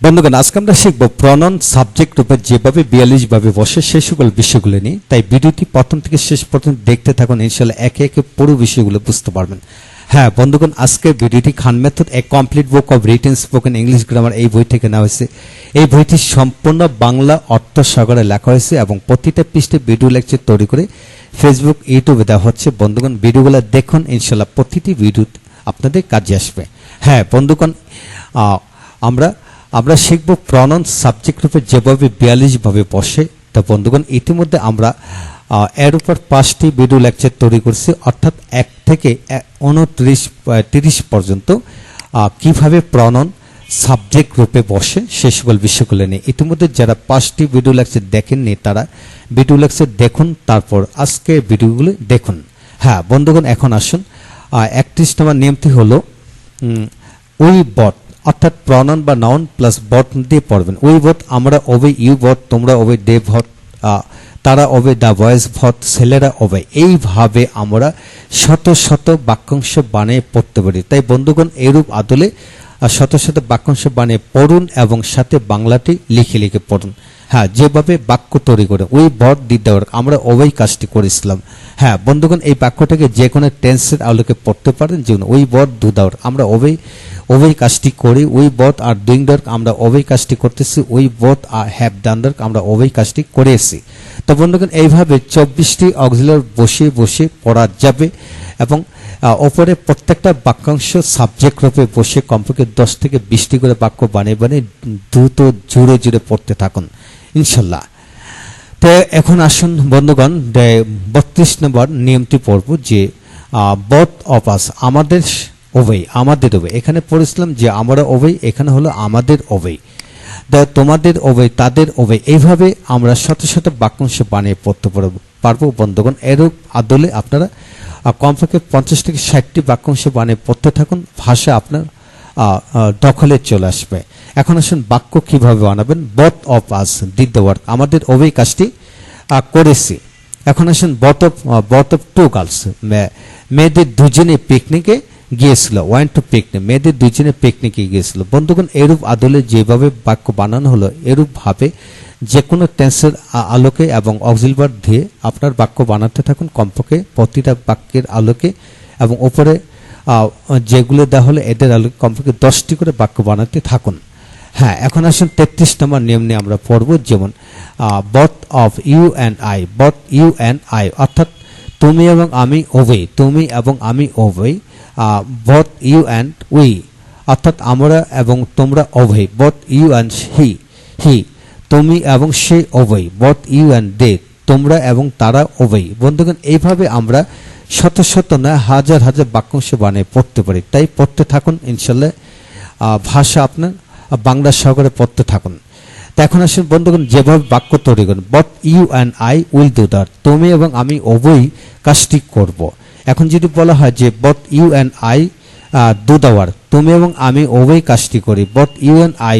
বন্ধুগণ, আজকে আমরা শিখব প্রনাউন সাবজেক্ট রূপে যেভাবে 42 ভাবে বসে সেই সকল বিষয়গুলো নিয়ে। তাই ভিডিওটি প্রথম থেকে শেষ পর্যন্ত দেখতে থাকুন, ইনশাআল্লাহ একে একে পুরো বিষয়গুলো বুঝতে পারবেন। হ্যাঁ বন্ধুগণ, আজকের ভিডিওটি খান মেথড এ complete book of written spoken English grammar এই বই থেকে নেওয়া হয়েছে। এই বইটি সম্পূর্ণ বাংলা অর্থ সাগরে লেখা হয়েছে এবং প্রতিটা পৃষ্ঠে ভিডিও লেকচার তৈরি করে ফেসবুক ইউটিউবে দেওয়া হচ্ছে। বন্ধুগণ, ভিডিওগুলো দেখুন, ইনশাআল্লাহ প্রতিটি ভিডিও আপনাদের কাজে আসবে। হ্যাঁ বন্ধুগণ, আমরা শিখব প্রনাউন সাবজেক্ট রূপে যেভাবে 42 ভাবে বসে। তো বন্ধুগণ, ইতিমধ্যে আমরা এর উপর 5টি ভিডিও লেকচার তৈরি করছি, অর্থাৎ 1 থেকে 29-30 পর্যন্ত কিভাবে প্রনাউন সাবজেক্ট রূপে বসে সেই সকল বিষয়গুলো নিয়ে। ইতিমধ্যে যারা 5টি ভিডিও লেকচার দেখেননি তারা ভিডিও লেকচার দেখুন, তারপর আজকে ভিডিওগুলো দেখুন। হ্যাঁ বন্ধুগণ, এখন আসুন 31 নম্বর নিয়মটি হলো উই বট, অর্থাৎ প্রনাউন বা নাউন প্লাস বট দিয়ে পড়বেন। উই বট, আমরা ওবে, ইউ বট, তোমরা ওবে, দে ভট, তারা ওবে, দা বয়েজ ভট, ছেলেরা ওবে। এইভাবে আমরা শত শত বাক্যাংশ বানিয়ে পড়তে পারি। তাই বন্ধুগণ, এরূপ আদলে শত শত বাক্যাংশ বানিয়ে পড়ুন এবং সাথে বাংলাটি লিখে লিখে পড়ুন। হ্যাঁ, যেভাবে বাক্য তৈরি করে we bot did the work, আমরা ওই কাজটি করেছিলাম। হ্যাঁ বন্ধুগণ, এই বাক্যটাকে যে কোনো টেন্সের আলোকে পড়তে পারেন, যেমন we both do the work, আমরা ওই কাজটি করি। We both are doing the work, আমরা ওই কাজটি করতেছি। We both are have done the work, আমরা ওই কাজটি করেছি। তো বন্ধুগণ, এইভাবে 24টি অক্সিলারি বসে বসে পড়া যাবে এবং ওপরে প্রত্যেকটা বাক্যাংশ সাবজেক্ট রূপে বসে কমপক্ষে 10 থেকে 20টি করে বাক্য বানিয়ে বানিয়ে দ্রুত জুড়ে জুড়ে পড়তে থাকুন ইনশাল্লাহ। তো এখন আসুন বন্ধুগণ, 32 নম্বর নিয়মটি পড়ব, যে বোথ অফ আস, আমাদের ওবে, আমাদের ওবে। এখানে পড়েছিলাম যে আমরা ওবে, এখানে হলো আমাদের ওবে। তোমাদের ওবে, তাদের ওবে। এইভাবে আমরা শত শত বাক্যাংশ বানিয়ে পড়তে পারবো বন্ধুগণ। এরূপ আদলে আপনারা কমপক্ষে 50 থেকে 60টি বাক্যাংশ বানিয়ে পড়তে থাকুন, ভাষা আপনার দখলে চলে আসবে। এখন আসুন বাক্য কিভাবে বানাবেন। Both of us did the work, আমাদের ওবে কাজটি করেছি। এখন আসুন বোথ অফ টু গার্লস, মেয়েদের দুজনে পিকনিকে গিয়েছিল। ওয়েন্ট টু পিকনিক, মেয়েদের দুজনে পিকনিকে গিয়েছিল। বন্ধুগণ, এরূপ আদলে যেভাবে বাক্য বানানো হলো, এরূপ ভাবে যে কোনো টেন্সের আলোকে এবং অক্সিলারি দিয়ে আপনার বাক্য বানাতে থাকুন, কমপক্ষে প্রতিটা বাক্যের আলোকে এবং উপরে যেগুলো দেওয়া হলো এদের আলোকে কমপক্ষে 10টি করে বাক্য বানাতে থাকুন। হ্যাঁ, এখন আসুন 33 নম্বর নিয়ম নিয়ে আমরা পড়ব, যেমন both of you and I, both you and I, অর্থাৎ তুমি এবং আমি ওবে, তুমি এবং আমি ওবে। বোথ ইউ অ্যান্ড উই, অর্থাৎ আমরা এবং তোমরা ওবে। বোথ ইউ অ্যান্ড হি, তুমি এবং সে ওবে। বোথ ইউ অ্যান্ড দে, তোমরা এবং তারা ওবে। বন্ধুগণ, এইভাবে আমরা শত শত না হাজার হাজার বাক্যাংশ বানিয়ে পড়তে পারি। তাই পড়তে থাকুন ইনশাল্লাহ, ভাষা আপনার বাংলা সহকারে পড়তে থাকুন। তো এখন আসুন বন্ধুগণ, যেভাবে বাক্য তৈরি করুন। Both you and I will do that, তুমি এবং আমি উভয়ই কাজটি করব। এখন যদি বলা হয় যে both you and I do the work, তুমি এবং আমি উভয়ই কাজটি করি। Both you and I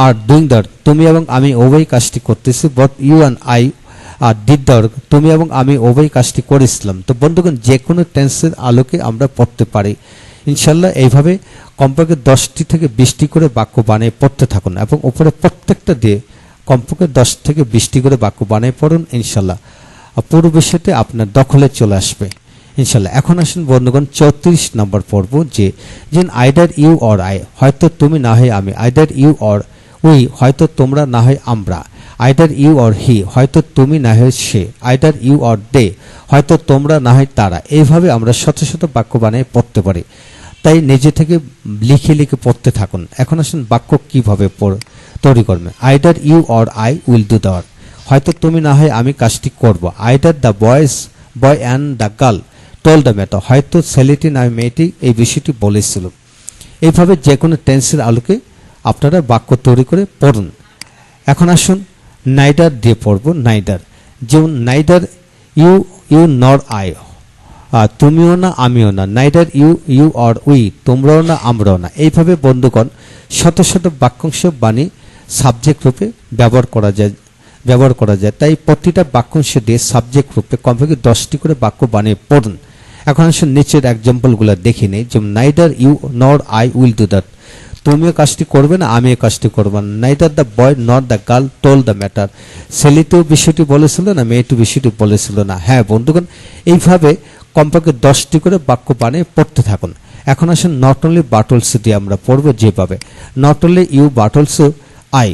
are doing that, তুমি এবং আমি উভয়ই কাজটি করতেছি। Both you and I did the work, তুমি এবং আমি উভয়ই কাজটি করেছিলাম। তো বন্ধুগণ, যে কোনো টেন্সের আলোকে আমরা পড়তে পারি ইনশাল্লাহ। এইভাবে কমপক্ষে 10টি থেকে 20টি করে বাক্য বানিয়ে পড়তে থাকুন এবং উপরে প্রত্যেকটা দিয়ে কমপক্ষে 10 থেকে 20টি করে বাক্য বানিয়ে পড়ুন ইনশাল্লাহ। পুরো বিষয়টি আপনার দখলে চলে আসবে ইনশাল্লাহ। এখন আসুন বন্ধুগণ, 34 নম্বর পড়ব, যে আইদার ইউ অর আই, হয়তো তুমি না হয় আমি। আইদার ইউ অর উই, হয়তো তোমরা না হয় আমরা। আইদার ইউ অর হি, হয়তো তুমি না হয় সে। আইদার ইউ অর দে, হয়তো তোমরা না হয় তারা। এইভাবে আমরা শত শত বাক্য বানিয়ে পড়তে পারি। তাই নিজে থেকে লিখে লিখে পড়তে থাকুন। এখন আসুন বাক্য কিভাবে তৈরি করবে। Either you or I will do the work, হয়তো তুমি না হয় আমি কাজটি করব। Either the boy and the girl told the matter, হয়তো ছেলেটি না মেয়েটি এই বিষয়টি বলেছিল। এইভাবে যে কোনো টেন্সের আলোকে আপনারা বাক্য তৈরি করে পড়ুন। এখন আসুন নাইদার দিয়ে পড়ব। নাইদার, যেমন নাইদার ইউ নর আই, তুমিও না আমিও না। নাইদার ইউ অর উই, তোমরাও না আমরাও না। এইভাবে বন্ধুগণ শত শত বাক্যাংশ বানিয়ে সাবজেক্ট রূপে ব্যবহার করা যায়। তাই প্রতিটা বাক্যাংশ দিয়ে সাবজেক্ট রূপে কমপক্ষে 10টি করে বাক্য বানিয়ে পড়ুন। এখন আসুন নিচের এক্সাম্পলগুলো দেখে নেই, যেমন neither you nor I will do that, তুমিও কাজটি করবে না, আমিও কাজটি করবো না। Neither the boy not the girl told the matter. ছেলেটিও বিষয়টি বলেছিল না, মেয়েটিও বিষয়টি বলেছিল না। হ্যাঁ বন্ধুগণ, এইভাবে কমপক্ষে 10টি করে বাক্য বানিয়ে পড়তে থাকুন। এখন আসেন নট অনলি বাট অলসো দিয়ে আমরা পড়বো যেভাবে। Not only you but also I.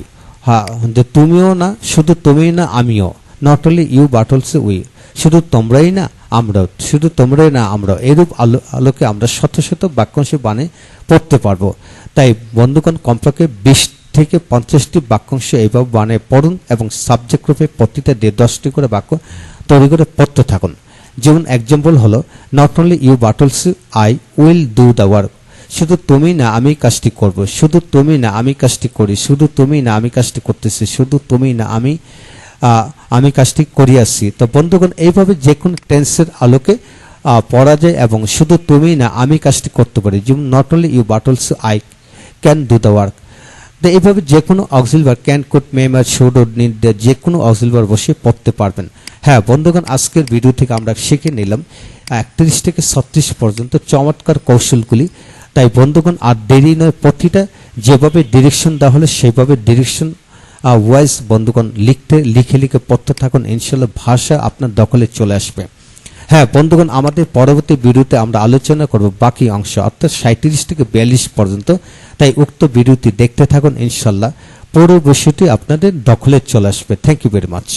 হ্যাঁ, যে তুমিও না, শুধু তুমিই না আমিও। Not only you but also we. শুধু তোমরাই না আমরাও, শুধু তোমরাই না আমরাও। এরূপ আলোকে আমরা শত শত বাক্যাংশ বানিয়ে পড়তে পারবো। তাই বন্ধুগণ, কমপক্ষে 20 থেকে 50টি বাক্যাংশ এইভাবে বানিয়ে পড়ুন এবং সাবজেক্ট রূপে প্রতিটা দিয়ে 10টি করে বাক্য তৈরি করে পড়তে থাকুন। যেমন এক্সাম্পল হলো, not only you but also I will do the work. শুধু তুমি না আমি কাজটি করব, শুধু তুমি না আমি কাজটি করি, শুধু তুমি না আমি কাজটি করতেছি, শুধু তুমি না আমি কাজটি করিয়াছি। তো বন্ধুগণ, এইভাবে যে কোনো টেন্সের আলোকে পড়া যায় এবং শুধু তুমি না আমি কাজটি করতে পারি। যেমন not only you but also I can do the work. তো এইভাবে যে কোনো auxiliary verb can, could, may, might, should, would, need যে কোনো অক্সিলারি ভার্ব বসিয়ে পড়তে পারবেন। হ্যাঁ বন্ধুগণ, আজকের ভিডিও থেকে আমরা শিখে নিলাম 31 থেকে 36 পর্যন্ত চমৎকার কৌশলগুলি। তাই বন্ধুগণ, আর দেরি নয়, প্রতিটা যেভাবে ডিরেকশন দেওয়া হলে সেভাবে ডিরেকশন ওয়াইজ বন্ধুগণ লিখে লিখে পড়তে থাকুন। ইনশাল্লাহ ভাষা আপনার দখলে চলে আসবে। হ্যাঁ বন্ধুগণ, আমাদের পরবর্তী ভিডিওতে আমরা আলোচনা করব বাকি অংশ, অর্থাৎ 37 থেকে 42 পর্যন্ত। তাই উক্ত ভিডিওটি দেখতে থাকুন। ইনশাল্লাহ পুরো বিষয়টি আপনাদের দখলে চলে আসবে। Thank you very much.